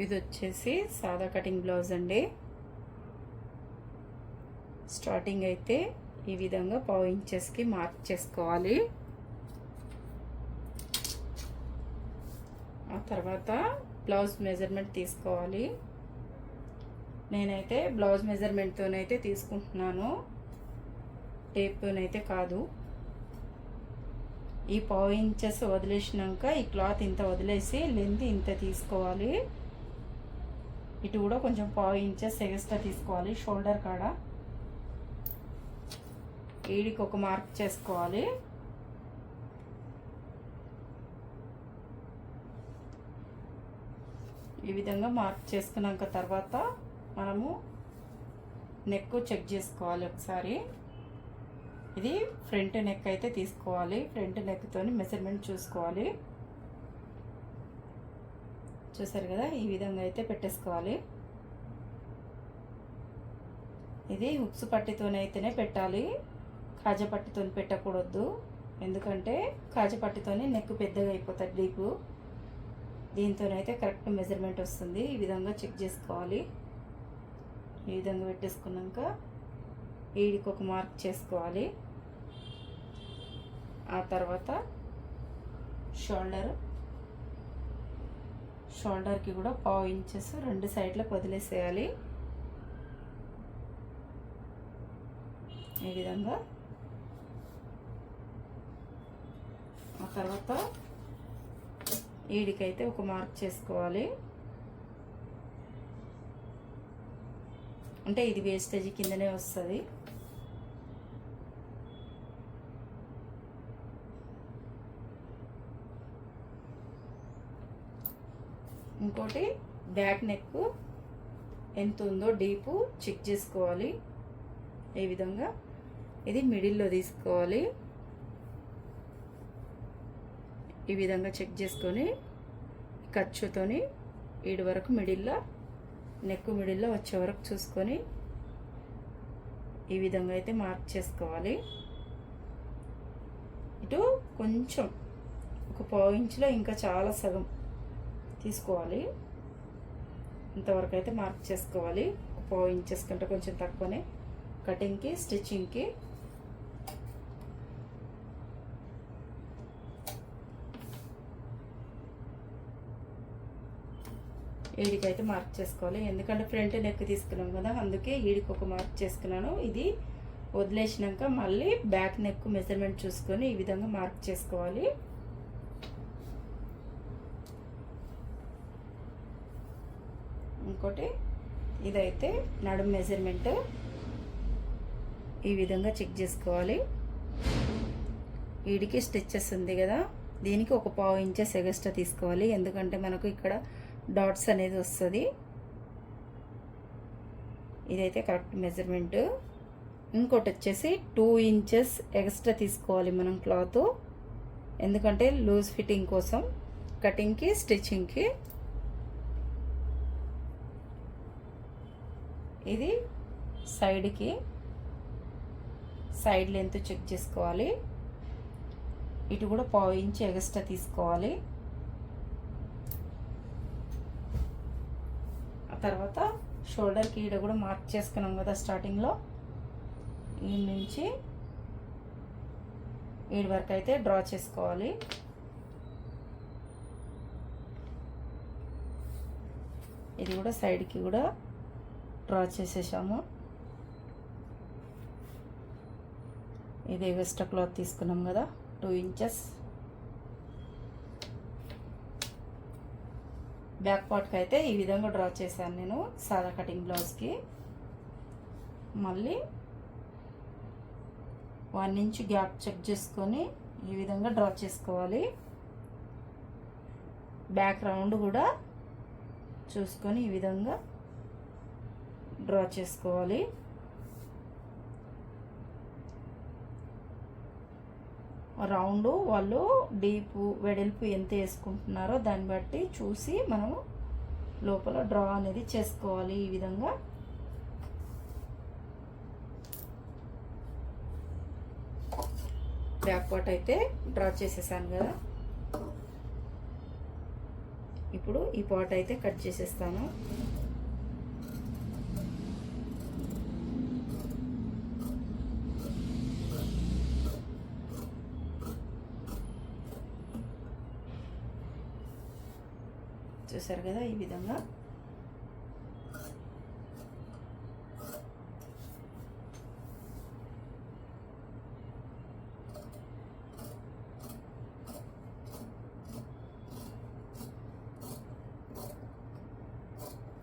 ఇది వచ్చేసి సాదా కటింగ్ బ్లౌజ్ అండి. స్టార్టింగ్ అయితే ఈ విధంగా 1/2 ఇంచెస్కి మార్క్ చేసుకోవాలి. ఆ తర్వాత బ్లౌజ్ మెజర్మెంట్ తీసుకోవాలి. నేనైతే బ్లౌజ్ మెజర్మెంట్తోనైతే తీసుకుంటున్నాను, టేప్తోనైతే కాదు. ఈ 1/2 ఇంచెస్ వదిలేసినాక ఈ క్లాత్ ఇంత వదిలేసి లెంత్ ఇంత తీసుకోవాలి. ఇటు కూడా కొంచెం 1/2 ఇంచెస్ ఎక్స్ట్రా తీసుకోవాలి. షోల్డర్ కాడ ఈడికి ఒక మార్క్ చేసుకోవాలి. ఈ విధంగా మార్క్ చేసుకున్నాక తర్వాత మనము నెక్ చెక్ చేసుకోవాలి ఒకసారి. ఇది ఫ్రంట్ నెక్ అయితే తీసుకోవాలి. ఫ్రంట్ నెక్తో మెజర్మెంట్ చూసుకోవాలి. చూసారు కదా, ఈ విధంగా అయితే పెట్టేసుకోవాలి. ఇది హుక్స్ పట్టితోనైతేనే పెట్టాలి, కాజా పట్టితో పెట్టకూడదు. ఎందుకంటే కాజా పట్టితోనే నెక్ పెద్దగా అయిపోతుంది డీపు. దీంతోనైతే కరెక్ట్ మెజర్మెంట్ వస్తుంది. ఈ విధంగా చెక్ చేసుకోవాలి. ఈ విధంగా పెట్టేసుకున్నాక ఈడికి ఒక మార్క్ చేసుకోవాలి. ఆ తర్వాత షోల్డర్కి కూడా 1/2 ఇంచెస్ రెండు సైడ్లకు వదిలేసేయాలి. ఈ విధంగా. ఆ తర్వాత ఈడికైతే ఒక మార్క్ చేసుకోవాలి. అంటే ఇది వేస్టేజ్ కిందనే వస్తుంది. ఇంకోటి బ్యాక్ నెక్ ఎంత ఉందో డీపు చెక్ చేసుకోవాలి. ఈ విధంగా ఇది మిడిల్లో తీసుకోవాలి. ఈ విధంగా చెక్ చేసుకొని ఖర్చుతోని ఈడు వరకు మిడిల్లో, నెక్ మిడిల్లో వచ్చే వరకు చూసుకొని ఈ విధంగా అయితే మార్క్ చేసుకోవాలి. ఇటు కొంచెం ఒక 1/2 ఇంచులో ఇంకా చాలా సగం తీసుకోవాలి. ఇంతవరకు అయితే మార్క్ చేసుకోవాలి. 1/2 ఇంచెస్ కంటే కొంచెం తక్కువనే కటింగ్కి స్టిచ్చింగ్కి. ఈడికైతే మార్క్ చేసుకోవాలి. ఎందుకంటే ఫ్రంట్ నెక్ తీసుకున్నాం కదా, అందుకే ఈడికి ఒక మార్క్ చేసుకున్నాను. ఇది వదిలేసినాక మళ్ళీ బ్యాక్ నెక్ మెజర్మెంట్ చూసుకొని ఈ విధంగా మార్క్ చేసుకోవాలి. ఇంకోటి ఇదైతే నడుము మెజర్మెంట్ ఈ విధంగా చెక్ చేసుకోవాలి. వీడికి స్టిచ్చెస్ ఉంది కదా, దీనికి ఒక 1/2 ఇంచెస్ ఎగస్ట్రా తీసుకోవాలి. ఎందుకంటే మనకు ఇక్కడ డాట్స్ అనేది వస్తుంది. ఇదైతే కరెక్ట్ మెజర్మెంట్. ఇంకోటి వచ్చేసి 2 ఇంచెస్ ఎక్స్ట్రా తీసుకోవాలి మనం క్లాత్. ఎందుకంటే లూజ్ ఫిట్టింగ్ కోసం, కటింగ్కి స్టిచ్చింగ్కి. ఇది సైడ్కి సైడ్ లెంత్ చెక్ చేసుకోవాలి. ఇటు కూడా 1/2 ఇంచ్ ఎక్స్ట్రా తీసుకోవాలి. ఆ తర్వాత షోల్డర్కి ఈడ కూడా మార్క్ చేసుకున్నాం కదా స్టార్టింగ్లో, ఈ నుంచి ఈడ వరకు అయితే డ్రా చేసుకోవాలి. ఇది కూడా సైడ్కి కూడా డ్రా చేసేసాము. ఇది ఎక్స్ట్రా క్లాత్ తీసుకున్నాం కదా 2 ఇంచెస్. బ్యాక్ పార్ట్కి అయితే ఈ విధంగా డ్రా చేశాను నేను సాదా కటింగ్ బ్లౌజ్కి. మళ్ళీ 1 ఇంచ్ గ్యాప్ చెక్ చేసుకొని ఈ విధంగా డ్రా చేసుకోవాలి. బ్యాక్ రౌండ్ కూడా చూసుకొని ఈ విధంగా డ్రా చేసుకోవాలి. రౌండ్ వాళ్ళు డీపు వెడల్పు ఎంత వేసుకుంటున్నారో దాన్ని బట్టి చూసి మనము లోపల డ్రా అనేది చేసుకోవాలి. ఈ విధంగా బ్యాక్ పార్ట్ అయితే డ్రా చేసేసాను కదా. ఇప్పుడు ఈ పార్ట్ అయితే కట్ చేసేస్తాను. చూసారు కదా, ఈ విధంగా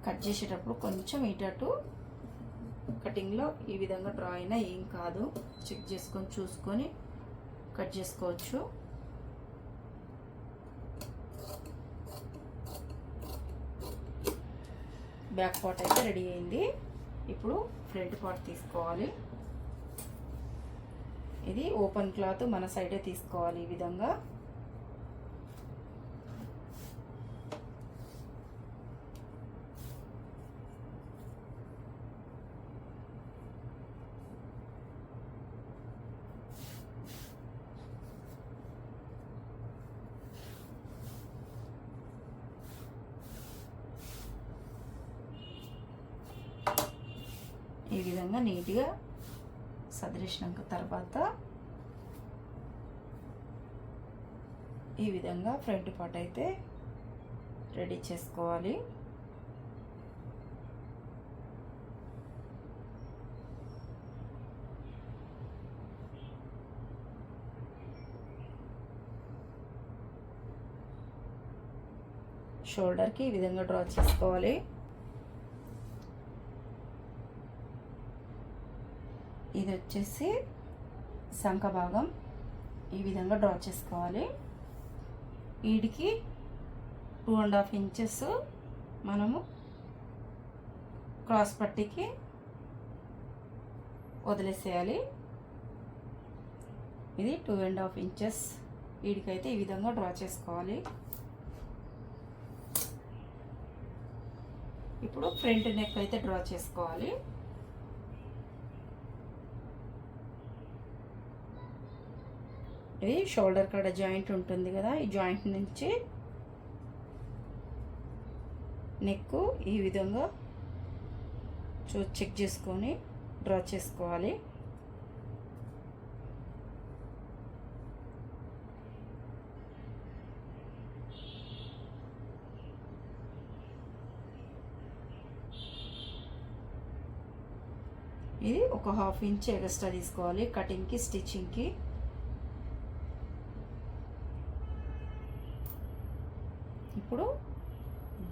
కట్ చేసేటప్పుడు కొంచెం ఇటు కటింగ్లో ఈ విధంగా డ్రా అయినా ఏం కాదు, చెక్ చేసుకొని చూసుకొని కట్ చేసుకోవచ్చు. బ్యాక్ పార్ట్ అయితే రెడీ అయింది. ఇప్పుడు ఫ్రంట్ పార్ట్ తీసుకోవాలి. ఇది ఓపెన్ క్లాత్ మన సైడే తీసుకోవాలి. ఈ విధంగా ఈ విధంగా నీట్గా సదిరేసినాక తర్వాత ఈ విధంగా ఫ్రంట్ పార్ట్ అయితే రెడీ చేసుకోవాలి. షోల్డర్కి ఈ విధంగా డ్రా చేసుకోవాలి. ఇది వచ్చేసి సంక భాగం ఈ విధంగా డ్రా చేసుకోవాలి. వీడికి 2.5 ఇంచెస్ మనము క్రాస్ పట్టీకి వదిలేసేయాలి. ఇది 2.5 ఇంచెస్ వీడికైతే ఈ విధంగా డ్రా చేసుకోవాలి. ఇప్పుడు ఫ్రంట్ నెక్ అయితే డ్రా చేసుకోవాలి. ఇది షోల్డర్ కాడ జాయింట్ ఉంటుంది కదా, ఈ జాయింట్ నుంచి నెక్ ఈ విధంగా చెక్ చేసుకొని డ్రా చేసుకోవాలి. ఇది ఒక 1/2 ఇంచ్ ఎక్స్ట్రా తీసుకోవాలి కటింగ్కి స్టిచ్చింగ్కి. ఇప్పుడు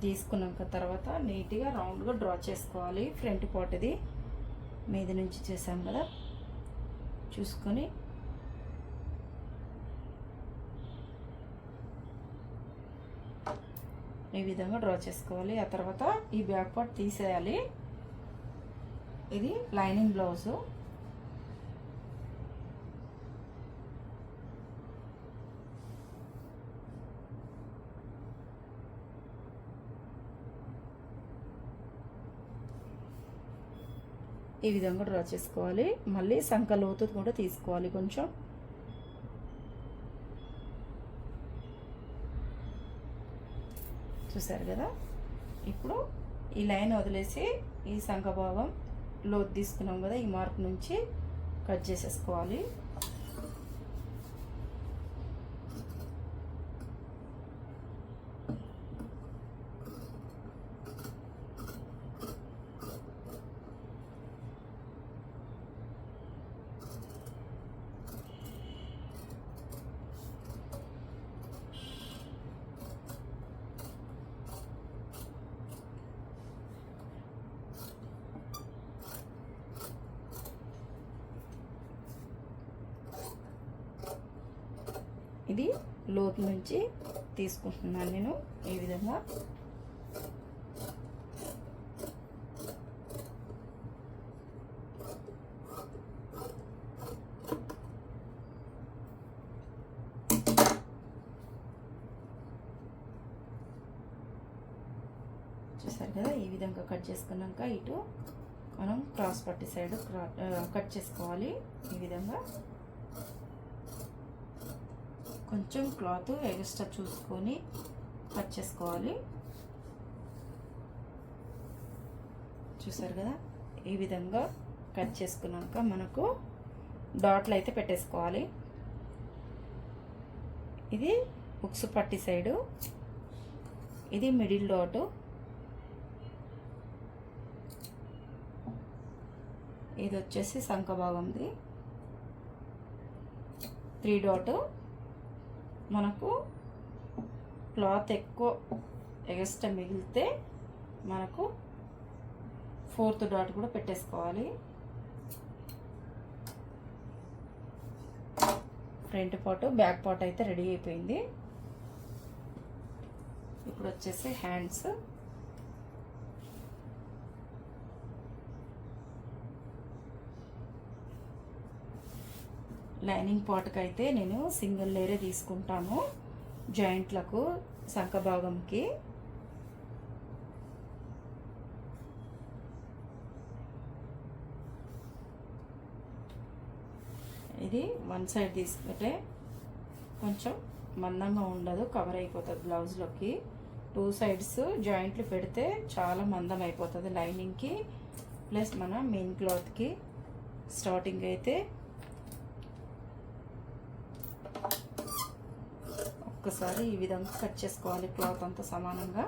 తీసుకున్నాక తర్వాత నీట్గా రౌండ్గా డ్రా చేసుకోవాలి. ఫ్రంట్ పార్ట్ ఇది మీద నుంచి చేసాం కదా, చూసుకొని ఈ విధంగా డ్రా చేసుకోవాలి. ఆ తర్వాత ఈ బ్యాక్ పార్ట్ తీసేయాలి. ఇది లైనింగ్ బ్లౌజు. ఈ విధంగా డ్రా చేసుకోవాలి. మళ్ళీ సంక లోతు కూడా తీసుకోవాలి కొంచెం. చూసారు కదా, ఇప్పుడు ఈ లైన్ వదిలేసి ఈ సంక భాగం లోతు తీసుకున్నాం కదా, ఈ మార్క్ నుంచి కట్ చేసేసుకోవాలి. ఇది లోతు నుంచి తీసుకుంటున్నాను నేను ఈ విధంగా. చూసారు కదా, ఈ విధంగా కట్ చేసుకున్నాక ఇటు మనం క్రాస్ పట్టి సైడ్ కట్ చేసుకోవాలి. ఈ విధంగా కొంచెం క్లాత్ ఎక్స్ట్రా చూసుకొని కట్ చేసుకోవాలి. చూసారు కదా, ఈ విధంగా కట్ చేసుకున్నాక మనకు డాట్లు అయితే పెట్టేసుకోవాలి. ఇది హుక్స్ పట్టి సైడు, ఇది మిడిల్ డాటు, ఇది వచ్చేసి సంఖ భాగంది 3 డాట్. మనకు క్లాత్ ఎక్కువ ఎక్స్ట్రా మిగిలితే మనకు 4th డాట్ కూడా పెట్టేసుకోవాలి. ఫ్రంట్ పార్ట్ బ్యాక్ పార్ట్ అయితే రెడీ అయిపోయింది. ఇప్పుడు వచ్చేసి హ్యాండ్స్. లైనింగ్ పార్ట్కి అయితే నేను సింగిల్ లేయరే తీసుకుంటాను జాయింట్లకు, సంఖ భాగంకి. ఇది వన్ సైడ్ తీసుకుంటే కొంచెం మందంగా ఉండదు, కవర్ అయిపోతుంది బ్లౌజ్లోకి. 2 సైడ్స్ జాయింట్లు పెడితే చాలా మందం అయిపోతుంది లైనింగ్కి ప్లస్ మన మెయిన్ క్లాత్కి. స్టార్టింగ్ అయితే ఒక్కసారి ఈ విధంగా కట్ చేసుకోవాలి క్లాత్ అంతా సమానంగా.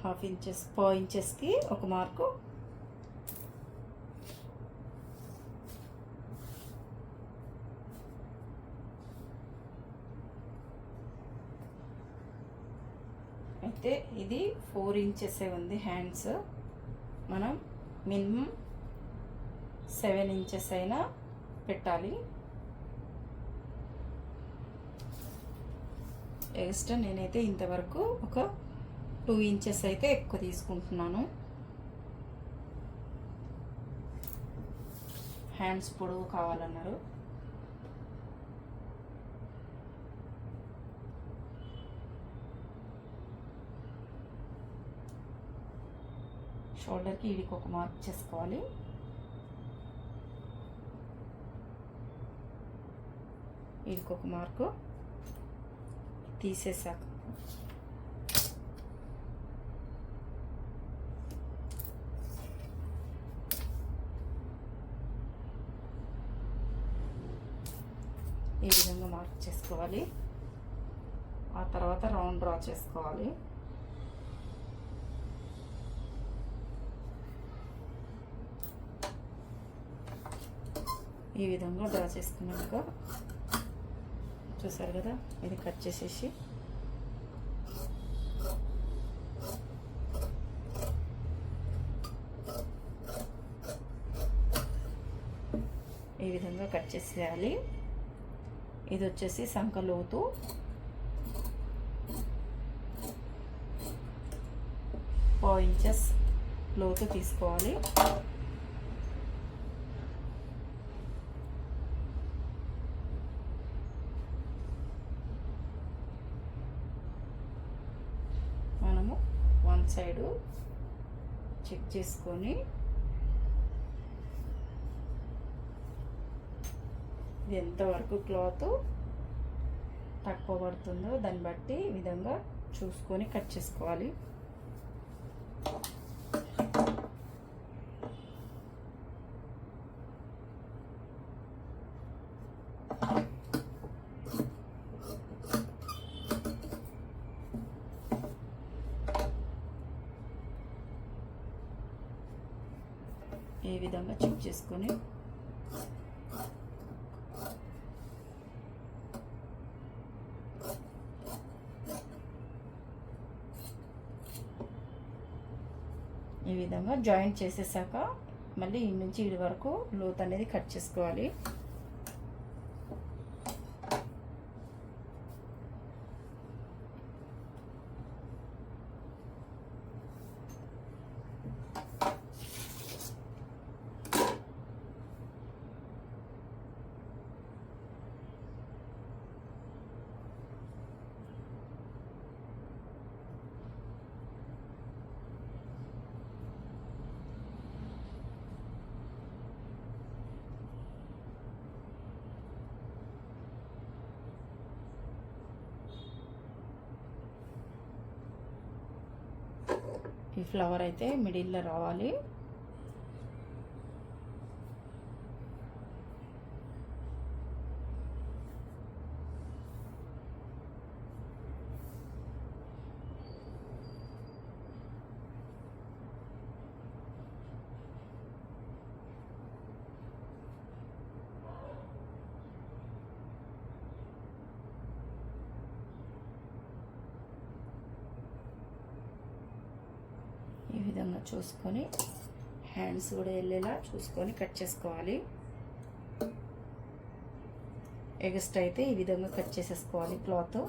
½ ఇంచెస్ 4 ఇంచెస్కి ఒక మార్కు, అయితే ఇది 4 ఇంచెసే ఉంది హ్యాండ్స్. మనం మినిమం 7 ఇంచెస్ అయినా పెట్టాలి. ఎక్స్ట్రా నేనైతే ఇంతవరకు ఒక 2 ఇంచెస్ అయితే ఎక్కువ తీసుకుంటున్నాను. హ్యాండ్స్ పొడవు కావాలన్నారు. షోల్డర్కి వీడికి ఒక మార్క్ చేసుకోవాలి. వీడికి ఒక మార్కు తీసేసాక ఈ విధంగా మార్క్ చేసుకోవాలి. ఆ తర్వాత రౌండ్ డ్రా చేసుకోవాలి. ఈ విధంగా డ్రా చేసుకున్నాక చూసారు కదా, ఇది కట్ చేసేసి ఈ విధంగా కట్ చేసేయాలి. ఇది వచ్చేసి సంఖ లోతు. పావు ఇంచెస్ లోతు తీసుకోవాలి. మనము వన్ సైడు చెక్ చేసుకొని ఇది ఎంతవరకు క్లాత్ తక్కువ పడుతుందో దాన్ని బట్టి ఈ విధంగా చూసుకొని కట్ చేసుకోవాలి. ఈ విధంగా చెక్ చేసుకొని ఈ విధంగా జాయింట్ చేసేసాక మళ్ళీ ఈ నుంచి ఇడి వరకు లోత్ అనేది కట్ చేసుకోవాలి. ఈ ఫ్లవర్ అయితే మిడిల్లో రావాలి. ఈ విధంగా చూసుకొని హ్యాండ్స్ కూడా వెళ్ళేలా చూసుకొని కట్ చేసుకోవాలి. ఎగస్ట్ అయితే ఈ విధంగా కట్ చేసేసుకోవాలి క్లాత్.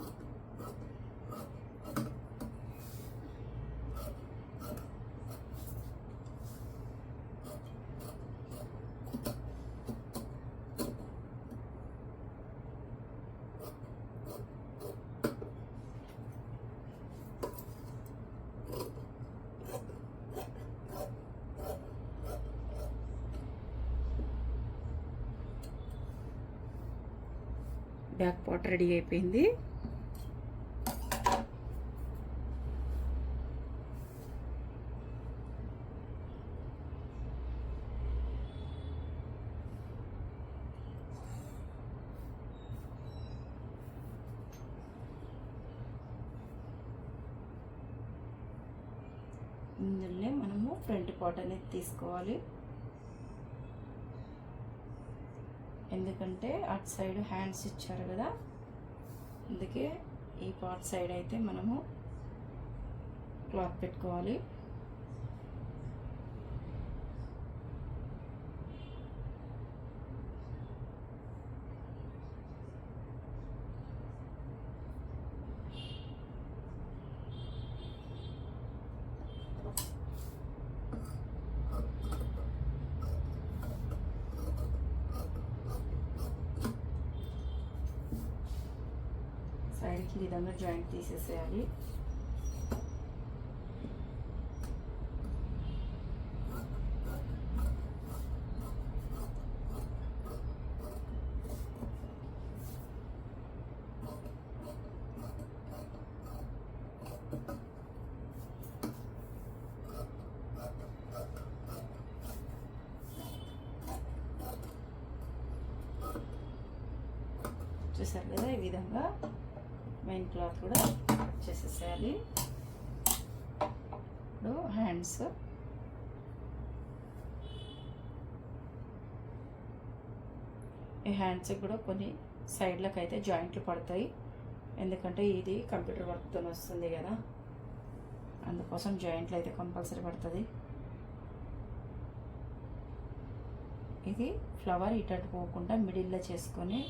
బ్యాక్ పార్ట్ రెడీ అయిపోయింది. ఇందులోనే మనము ఫ్రంట్ పార్ట్ అనేది తీసుకోవాలి. ఎందుకంటే అటు సైడ్ హ్యాండ్స్ ఇచ్చారు కదా, అందుకే ఈ పార్ట్ సైడ్ అయితే మనము క్లాత్ పెట్టుకోవాలి. సైడ్కి ఈ విధంగా జాయింట్ తీసేసేయాలి. చూసారు కదా, ఈ విధంగా మెయిన్ క్లాత్ కూడా కట్ చేసేసేయాలి. ఇప్పుడు హ్యాండ్స్ ఈ హ్యాండ్స్ కూడా కొన్ని సైడ్లకు అయితే జాయింట్లు పడతాయి. ఎందుకంటే ఇది కంప్యూటర్ వర్క్తో వస్తుంది కదా, అందుకోసం జాయింట్లు అయితే కంపల్సరీ పడుతుంది. ఇది ఫ్లవర్ ఇటు పోకుండా మిడిల్లో చేసుకొని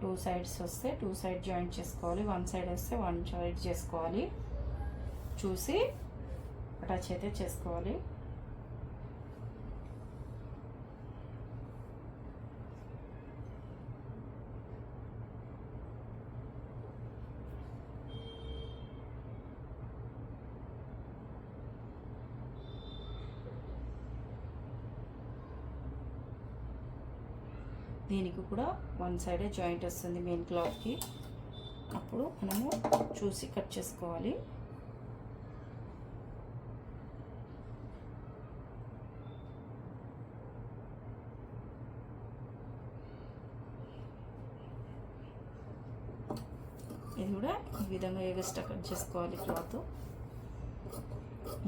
2 సైడ్స్ వస్తే 2 సైడ్ జాయింట్ చేసుకోవాలి, 1 సైడ్ వస్తే 1 సైడ్ చేసుకోవాలి. చూసి అటాచ్ అయితే చేసుకోవాలి. దీనికి కూడా 1 సైడే జాయింట్ వస్తుంది మెయిన్ క్లాత్కి. అప్పుడు మనము చూసి కట్ చేసుకోవాలి. ఇది కూడా ఈ విధంగా ఎగస్ట్రా కట్ చేసుకోవాలి క్లాత్.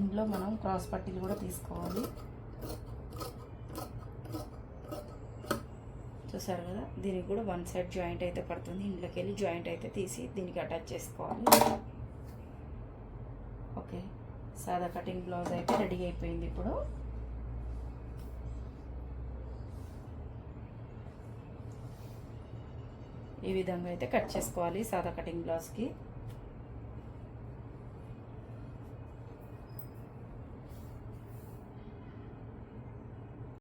ఇందులో మనం క్రాస్ పట్టీలు కూడా తీసుకోవాలి. చూసారు కదా, దీనికి కూడా 1 సైడ్ జాయింట్ అయితే పడుతుంది. ఇంట్లోకి వెళ్ళి జాయింట్ అయితే తీసి దీనికి అటాచ్ చేసుకోవాలి. ఓకే, సాదా కటింగ్ బ్లౌజ్ అయితే రెడీ అయిపోయింది. ఇప్పుడు ఈ విధంగా అయితే కట్ చేసుకోవాలి సాదా కటింగ్ బ్లౌజ్కి.